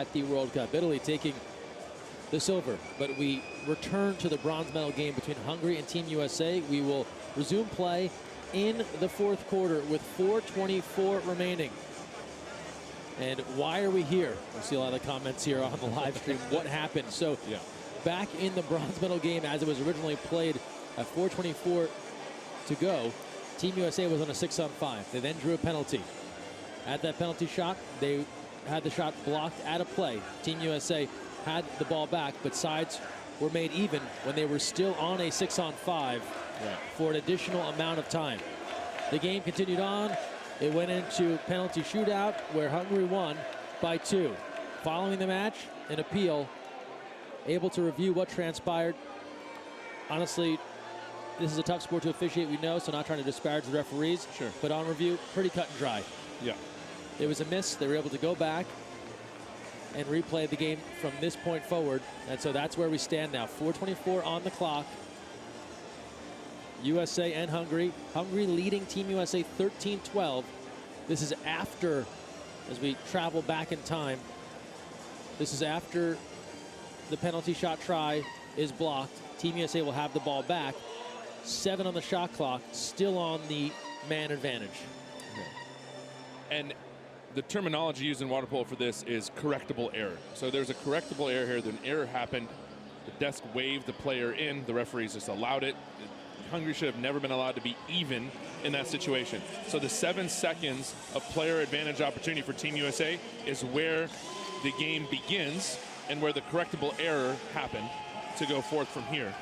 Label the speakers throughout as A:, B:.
A: at the World Cup. Italy taking the silver, but we return to the bronze medal game between Hungary and Team USA. We will resume play in the fourth quarter with 4:24 remaining. And why are we here? We'll see a lot of the comments here on the live stream. What happened? So back in the bronze medal game as it was originally played at 4:24 to go, Team USA was on a 6-on-5. They then drew a penalty. At that penalty shot, they had the shot blocked out of play. Team USA had the ball back, but sides were made even when they were still on a 6-on-5 for an additional amount of time. The game continued on. It went into penalty shootout where Hungary won by 2. Following the match, an appeal, able to review what transpired. Honestly, this is a tough sport to officiate, we know, so not trying to disparage the referees.
B: Sure.
A: But on review, pretty cut and dry.
B: Yeah.
A: It was a miss. They were able to go back and replay the game from this point forward. And so that's where we stand now. 4:24 on the clock. USA and Hungary. Hungary leading Team USA 13-12. This is after, as we travel back in time, this is after the penalty shot try is blocked. Team USA will have the ball back. 7 on the shot clock, still on the man advantage.
B: And the terminology used in water polo for this is correctable error. So there's a correctable error here. An error happened. The desk waved the player in. The referees just allowed it. Hungary should have never been allowed to be even in that situation. So the 7 seconds of player advantage opportunity for Team USA is where the game begins and where the correctable error happened to go forth from here.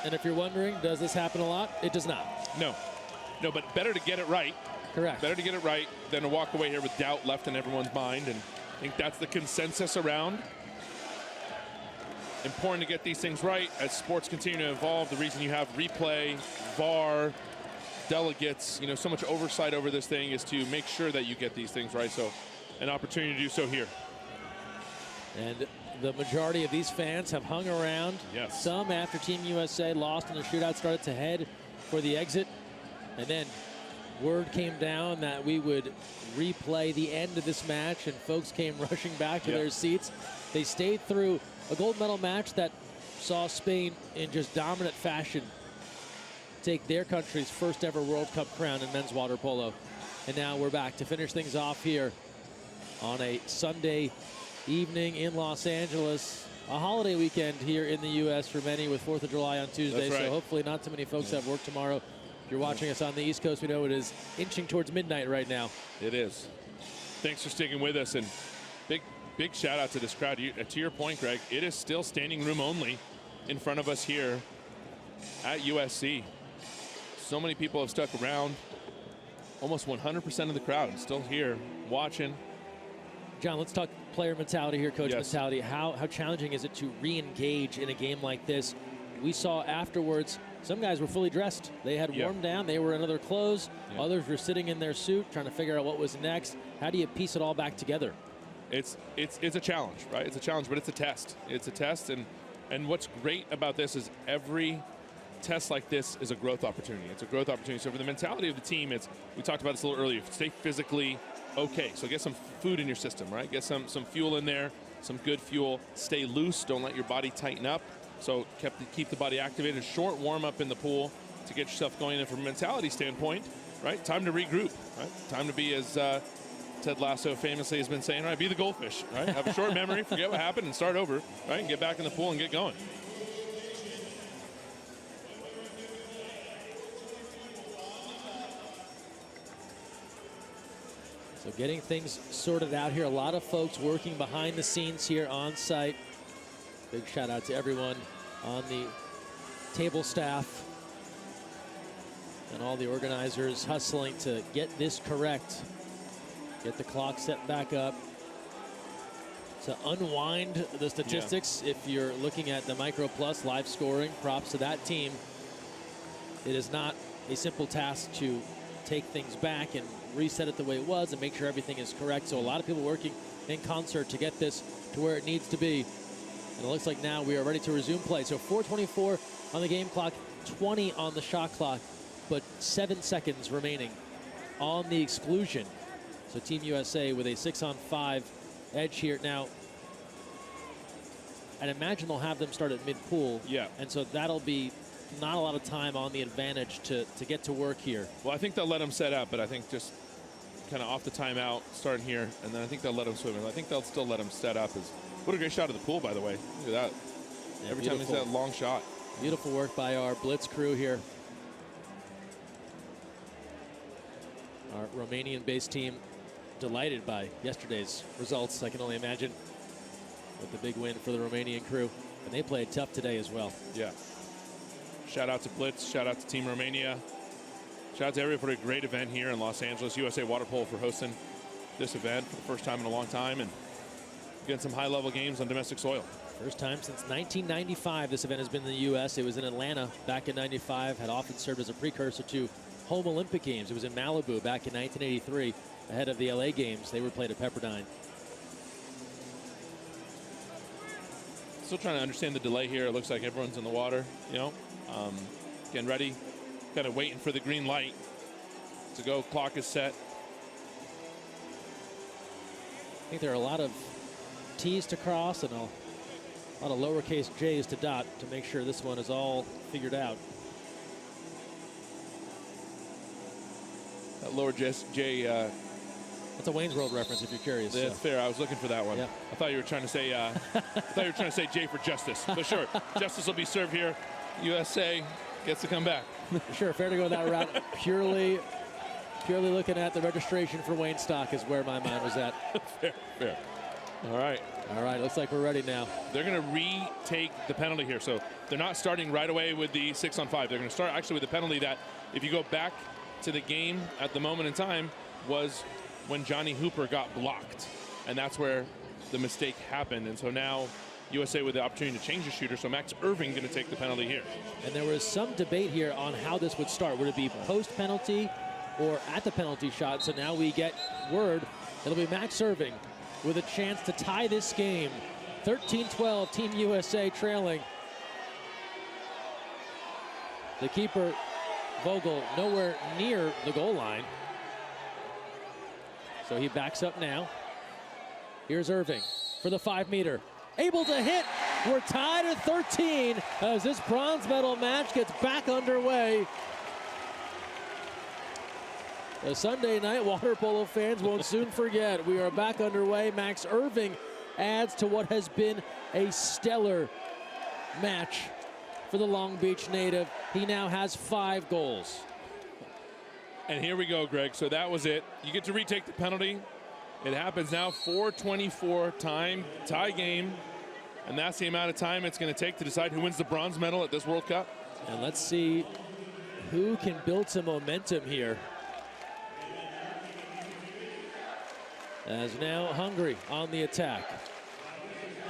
A: And if you're wondering, does this happen a lot? It does not.
B: No. No, but better to get it right.
A: Correct.
B: Better to get it right than to walk away here with doubt left in everyone's mind. And I think that's the consensus around. Important to get these things right as sports continue to evolve. The reason you have replay, VAR, delegates, you know, so much oversight over this thing is to make sure that you get these things right. So an opportunity to do so here.
A: And the majority of these fans have hung around.
B: Yes.
A: Some after Team USA lost in the shootout, started to head for the exit. And then word came down that we would replay the end of this match, and folks came rushing back to their seats. They stayed through a gold medal match that saw Spain in just dominant fashion take their country's first ever World Cup crown in men's water polo. And now we're back to finish things off here on a Sunday evening in Los Angeles. A holiday weekend here in the U.S. for many, with 4th of July on Tuesday.
B: That's right.
A: So hopefully not too many folks have work tomorrow. If you're watching us on the East Coast, we know it is inching towards midnight right now.
B: It is. Thanks for sticking with us, and big shout out to this crowd. To your point, Greg, it is still standing room only in front of us here at USC. So many people have stuck around. Almost 100% of the crowd still here watching.
A: John, let's talk player mentality here, coach mentality. How challenging is it to re-engage in a game like this? We saw afterwards, some guys were fully dressed. They had warmed down. They were in other clothes. Others were sitting in their suit trying to figure out what was next. How do you piece it all back together?
B: It's a challenge, right? It's a challenge, but it's a test. It's a test, and what's great about this is every test like this is a growth opportunity. It's a growth opportunity. So for the mentality of the team, we talked about this a little earlier, stay physically okay. So get some food in your system, right? Get some fuel in there, some good fuel. Stay loose. Don't let your body tighten up. So keep the body activated. Short warm up in the pool to get yourself going. And from a mentality standpoint, right? Time to regroup, right? Time to be, as Ted Lasso famously has been saying, right? Be the goldfish, right? Have a short memory, forget what happened, and start over, right? And get back in the pool and get going.
A: So getting things sorted out here. A lot of folks working behind the scenes here on site. Big shout out to everyone on the table staff and all the organizers hustling to get this correct. Get the clock set back up. To unwind the statistics, if you're looking at the Micro Plus live scoring, props to that team. It is not a simple task to take things back and reset it the way it was and make sure everything is correct. So a lot of people working in concert to get this to where it needs to be. And it looks like now we are ready to resume play. So 4:24 on the game clock, 20 on the shot clock, but 7 seconds remaining on the exclusion. So Team USA with a 6-on-5 edge here. Now, I'd imagine they'll have them start at mid-pool.
B: Yeah.
A: And so that'll be not a lot of time on the advantage to get to work here.
B: Well, I think they'll let them set up, but I think just kind of off the timeout, starting here, and then I think they'll let them swim. And I think they'll still let them set up. What a great shot of the pool, by the way. Look at that.
A: Yeah,
B: every time he's that long shot.
A: Beautiful work by our blitz crew here. Our Romanian-based team delighted by yesterday's results, I can only imagine, with the big win for the Romanian crew. And they played tough today as well.
B: Yeah. Shout out to Blitz. Shout out to Team Romania. Shout out to everyone for a great event here in Los Angeles. USA Water Polo for hosting this event for the first time in a long time and getting some high-level games on domestic soil.
A: First time since 1995 this event has been in the U.S. It was in Atlanta back in '95, had often served as a precursor to home Olympic Games. It was in Malibu back in 1983 ahead of the LA Games. They were played at Pepperdine.
B: Still trying to understand the delay here. It looks like everyone's in the water, you know, getting ready, kind of waiting for the green light to go. Clock is set.
A: I think there are a lot of T's to cross and a lot of lowercase J's to dot to make sure this one is all figured out.
B: That lower J.
A: That's a Wayne's World reference, if you're curious.
B: That's fair. I was looking for that one.
A: Yeah.
B: I thought you were trying to say. I thought you were trying to say J for justice. But sure, justice will be served here. USA gets to come back.
A: Sure, fair to go that route. Purely looking at the registration for Wayne Stock is where my mind was at.
B: Fair. All right.
A: All right. Looks like we're ready now.
B: They're going to retake the penalty here, so they're not starting right away with the 6-on-5. They're going to start actually with the penalty that, if you go back to the game at the moment in time, was when Johnny Hooper got blocked, and that's where the mistake happened. And so now USA with the opportunity to change the shooter, so Max Irving going to take the penalty here.
A: And there was some debate here on how this would start. Would it be post penalty or at the penalty shot? So now we get word it'll be Max Irving with a chance to tie this game. 13-12, Team USA trailing. The keeper, Vogel, nowhere near the goal line. So he backs up now. Here's Irving for the 5-meter. Able to hit. We're tied at 13 as this bronze medal match gets back underway. The Sunday night water polo fans won't soon forget. We are back underway. Max Irving adds to what has been a stellar match for the Long Beach native. He now has 5 goals.
B: And here we go, Greg. So that was it. You get to retake the penalty. It happens now. 4:24 time, tie game. And that's the amount of time it's going to take to decide who wins the bronze medal at this World Cup.
A: And let's see who can build some momentum here. As now Hungary on the attack.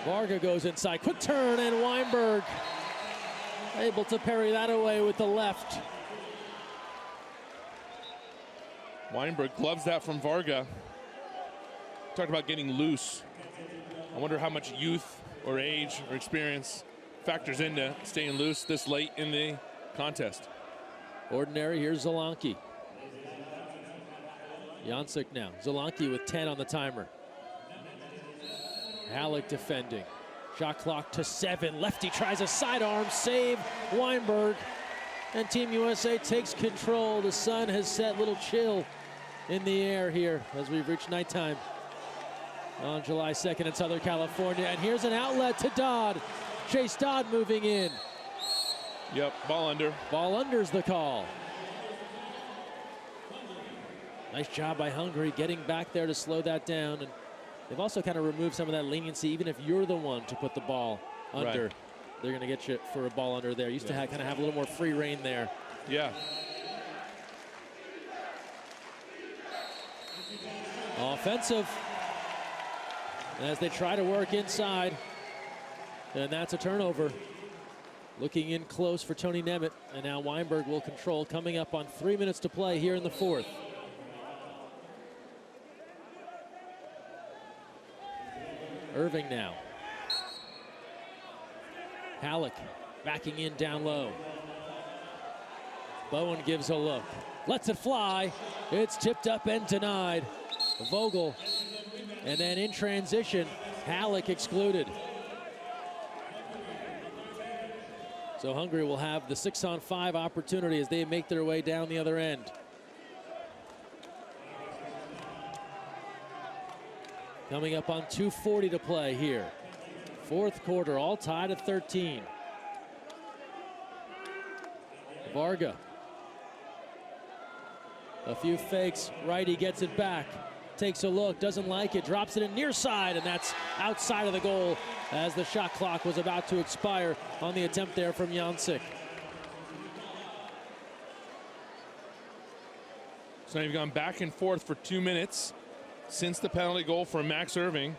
A: Varga goes inside. Quick turn, and Weinberg able to parry that away with the left.
B: Weinberg gloves that from Varga. Talked about getting loose. I wonder how much youth or age or experience factors into staying loose this late in the contest.
A: Ordinary, here's Zelonki. Jancic now. Zelonki with 10 on the timer. Halleck defending. Shot clock to 7. Lefty tries a sidearm save. Weinberg. And Team USA takes control. The sun has set, little chill in the air here as we've reached nighttime on July 2nd in Southern California. And here's an outlet to Dodd. Chase Dodd moving in.
B: Yep, ball under.
A: Ball under's the call. Nice job by Hungary getting back there to slow that down. And they've also kind of removed some of that leniency. Even if you're the one to put the ball under,
B: right,
A: they're going to get you for a ball under there. Used to kind of have a little more free reign there.
B: Yeah.
A: Offensive as they try to work inside. And that's a turnover. Looking in close for Tony Nemeth. And now Weinberg will control, coming up on 3 minutes to play here in the 4th. Irving now. Halleck backing in down low. Bowen gives a look. Lets it fly. It's tipped up and denied. Vogel. And then in transition, Halleck excluded. So Hungary will have the 6-on-5 opportunity as they make their way down the other end. Coming up on 2:40 to play here. Fourth quarter, all tied at 13. Varga. A few fakes, righty gets it back. Takes a look, doesn't like it, drops it in near side, and that's outside of the goal as the shot clock was about to expire on the attempt there from Jancic.
B: So now you've gone back and forth for 2 minutes since the penalty goal for Max Irving.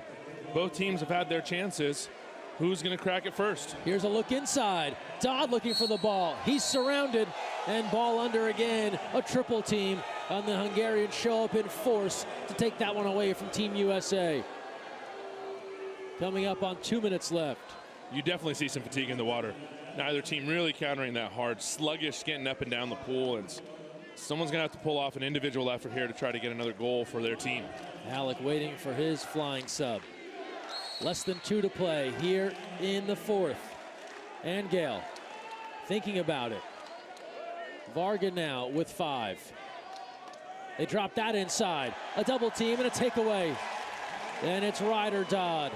B: Both teams have had their chances. Who's going to crack it first?
A: Here's a look inside. Dodd looking for the ball. He's surrounded, and ball under again. A triple team on the Hungarians show up in force to take that one away from Team USA. Coming up on 2 minutes left.
B: You definitely see some fatigue in the water. Neither team really countering that hard. Sluggish getting up and down the pool. And someone's going to have to pull off an individual effort here to try to get another goal for their team.
A: Alec waiting for his flying sub. Less than 2 to play here in the fourth. And Gale thinking about it. Varga now with 5. They drop that inside. A double team and a takeaway. And it's Ryder Dodd.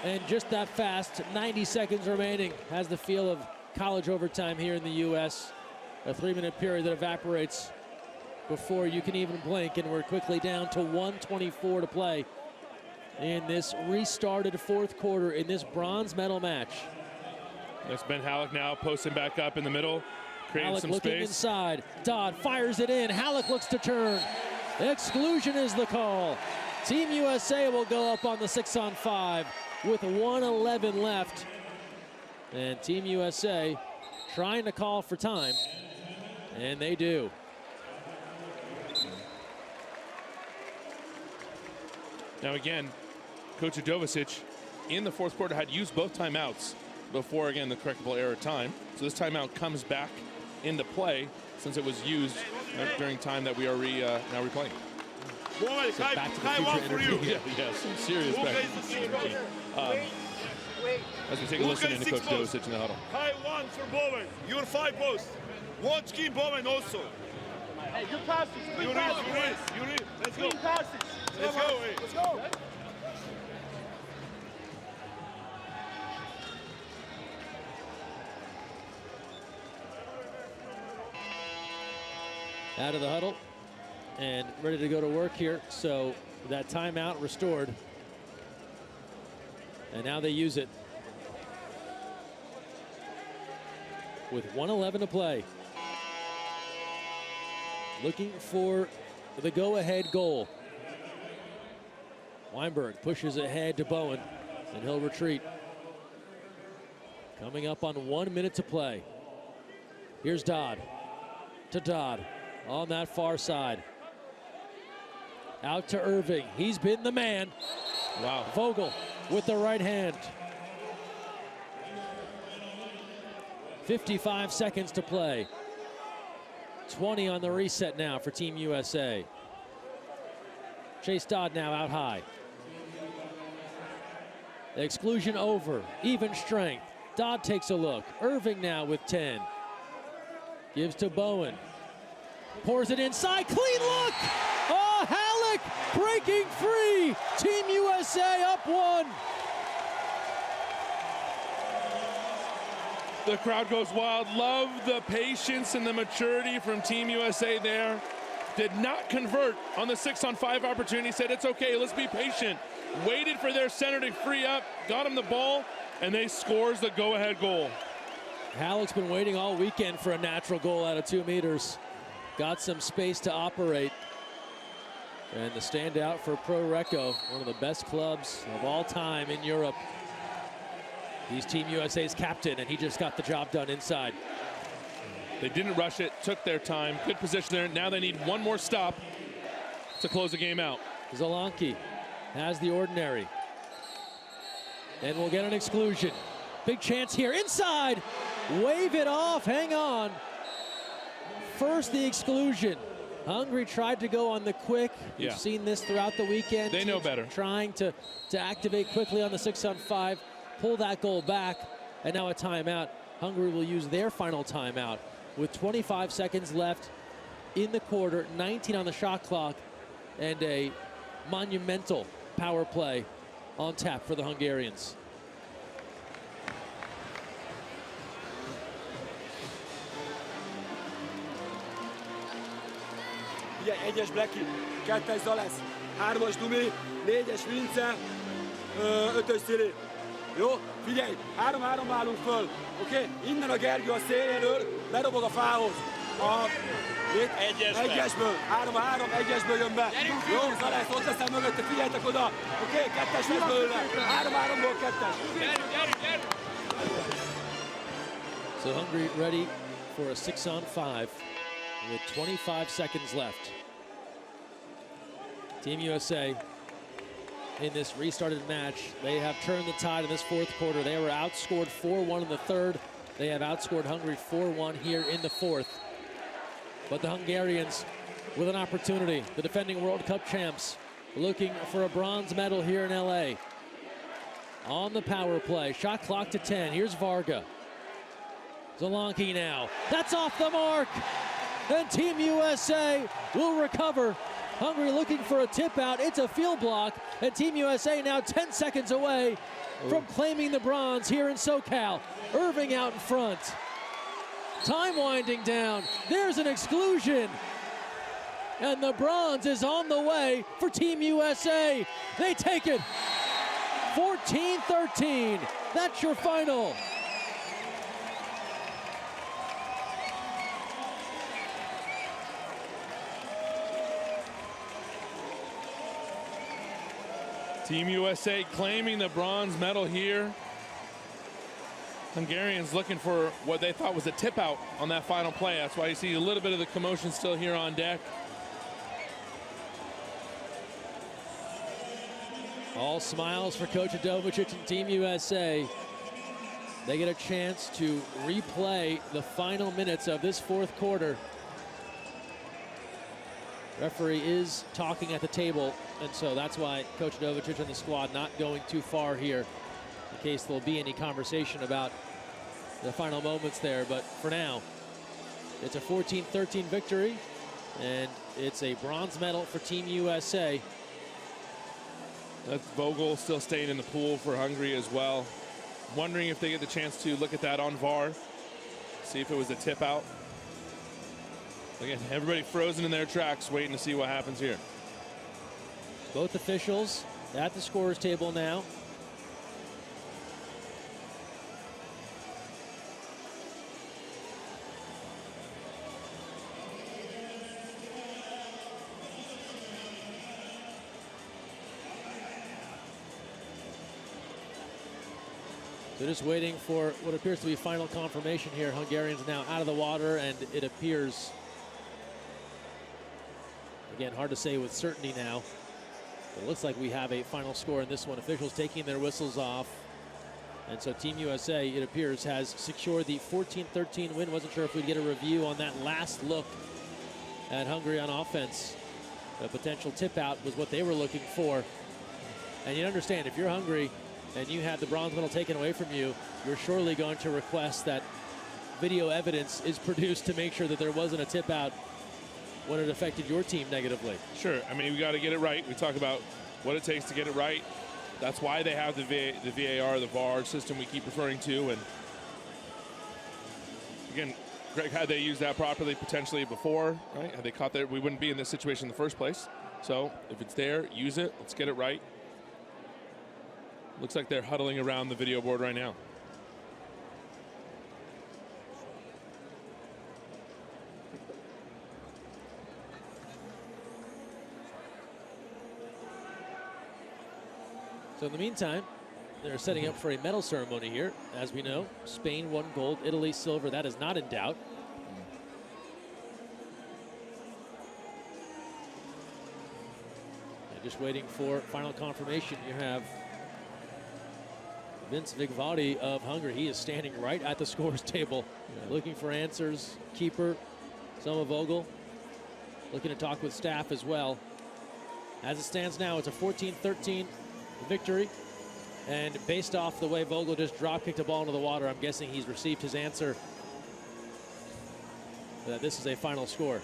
A: And just that fast, 90 seconds remaining. Has the feel of college overtime here in the U.S. A 3-minute period that evaporates before you can even blink. And we're quickly down to 1:24 to play in this restarted fourth quarter in this bronze medal match.
B: That's Ben Halleck now posting back up in the middle, creating
A: Halleck
B: some
A: looking
B: space.
A: inside. Dodd fires it in. Halleck looks to turn. Exclusion is the call. Team USA will go up on the 6-on-5 with 1:11 left. And Team USA trying to call for time, and they do.
B: Now again, Coach Jovicic in the fourth quarter had used both timeouts before, again, the correctable error time. So this timeout comes back into play since it was used during time that we are now replaying.
A: So back to the future energy.
B: Yeah, some serious back to the future energy. As we take a listen into Coach Jovicic in the huddle.
C: High 1 for Bowen. You're 5 posts. Watch Kim Bowen also.
D: Hey, good passes.
C: You read. Let's go.
D: Clean passes.
C: Let's go. Hey.
D: Let's go.
A: Out of the huddle and ready to go to work here. So that timeout restored. And now they use it with 1:11 to play. Looking for the go-ahead goal. Weinberg pushes ahead to Bowen, and he'll retreat. Coming up on 1 minute to play. Here's Dodd to Dodd on that far side. Out to Irving. He's been the man.
B: Wow.
A: Vogel with the right hand. 55 seconds to play. 20 on the reset now for Team USA. Chase Dodd now out high. The exclusion over. Even strength. Dodd takes a look. Irving now with 10. Gives to Bowen. Pours it inside. Clean look! Oh, Halleck breaking free. Team USA up 1.
B: The crowd goes wild. Love the patience and the maturity from Team USA there. Did not convert on the 6-on-5 opportunity. Said, it's okay, let's be patient. Waited for their center to free up, got him the ball, and they scores the go-ahead goal.
A: Halleck's been waiting all weekend for a natural goal out of 2 meters. Got some space to operate. And the standout for Pro Recco, one of the best clubs of all time in Europe. He's Team USA's captain, and he just got the job done inside.
B: They didn't rush it, took their time, good position there. Now they need one more stop to close the game out.
A: Zolanki has the ordinary. And we'll get an exclusion. Big chance here, inside! Wave it off, hang on. First the exclusion. Hungary tried to go on the quick.
B: Yeah.
A: We've seen this throughout the weekend.
B: They know better.
A: Trying to activate quickly on the 6-on-5, pull that goal back, and now a timeout Hungary will use their final timeout with 25 seconds left in the quarter, 19 on the shot clock, and a monumental power play on tap for the Hungarians.
E: Ugye, 1-es Blacky, 2-es Zalesz, 3-as Dumi, 4-es Vince, 5-ös Szili. Jó? Figyelj, 3-3 állunk föl, oké? Innen a Gergő a széléről ledobog a fához. Egyesből, 3-3, egyesből jön be. Jó, Zalesz, ott leszel mögötte, figyeljetek oda. Oké, 2-es lesz belőle. 3-3-ból 2-es.
A: So Hungary ready for a 6-on-5 with 25 seconds left. Team USA in this restarted match, they have turned the tide in this fourth quarter. They were outscored 4-1 in the third. They have outscored Hungary 4-1 here in the fourth. But the Hungarians with an opportunity, the defending World Cup champs, looking for a bronze medal here in LA. On the power play, shot clock to 10. Here's Varga. Zelonki now. That's off the mark. And Team USA will recover. Hungary looking for a tip out. It's a field block. And Team USA now 10 seconds away from claiming the bronze here in SoCal. Irving out in front. Time winding down. There's an exclusion. And the bronze is on the way for Team USA. They take it. 14-13. That's your final.
B: Team USA claiming the bronze medal here. Hungarians looking for what they thought was a tip out on that final play. That's why you see a little bit of the commotion still here on deck.
A: All smiles for Coach Adovicic and Team USA. They get a chance to replay the final minutes of this fourth quarter. Referee is talking at the table, and so that's why Coach Adovicic and the squad not going too far here in case there'll be any conversation about the final moments there. But for now, it's a 14-13 victory, and it's a bronze medal for Team USA.
B: That's Vogel still staying in the pool for Hungary as well. Wondering if they get the chance to look at that on VAR, see if it was a tip out. Again, everybody frozen in their tracks waiting to see what happens here.
A: Both officials at the scorer's table now. So just waiting for what appears to be final confirmation here. Hungarians now out of the water, and it appears, again, hard to say with certainty now. It looks like we have a final score in this one. Officials taking their whistles off. And so Team USA, it appears, has secured the 14-13 win. Wasn't sure if we'd get a review on that last look at Hungary on offense. A potential tip out was what they were looking for. And you understand, if you're Hungary and you had the bronze medal taken away from you, you're surely going to request that video evidence is produced to make sure that there wasn't a tip out when it affected your team negatively.
B: Sure, I mean, we got to get it right. We talk about what it takes to get it right. That's why they have the VAR, the VAR system we keep referring to. And again, Greg, had they used that properly potentially before, right? Had they caught that, we wouldn't be in this situation in the first place. So if it's there, use it. Let's get it right. Looks like they're huddling around the video board right now.
A: So in the meantime, they're setting up for a medal ceremony here. As we know, Spain won gold, Italy silver. That is not in doubt. And just waiting for final confirmation. You have Vince Vigvadi of Hungary. He is standing right at the scores table, looking for answers. Keeper, Soma Vogel, looking to talk with staff as well. As it stands now, it's a 14-13 victory And based off the way Vogel just drop-kicked a ball into the water, I'm guessing he's received his answer that this is a final score.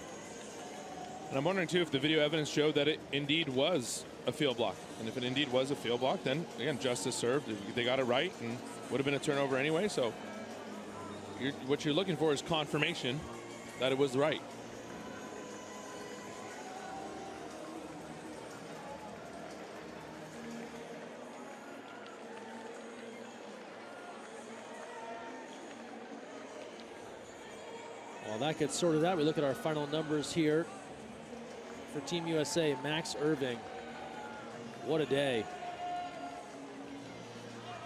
B: And I'm wondering, too, if the video evidence showed that it indeed was a field block. And if it indeed was a field block, then, again, justice served. They got it right and would have been a turnover anyway. So what you're looking for is confirmation that it was right.
A: While that gets sorted out, we look at our final numbers here. For Team USA, Max Irving, what a day.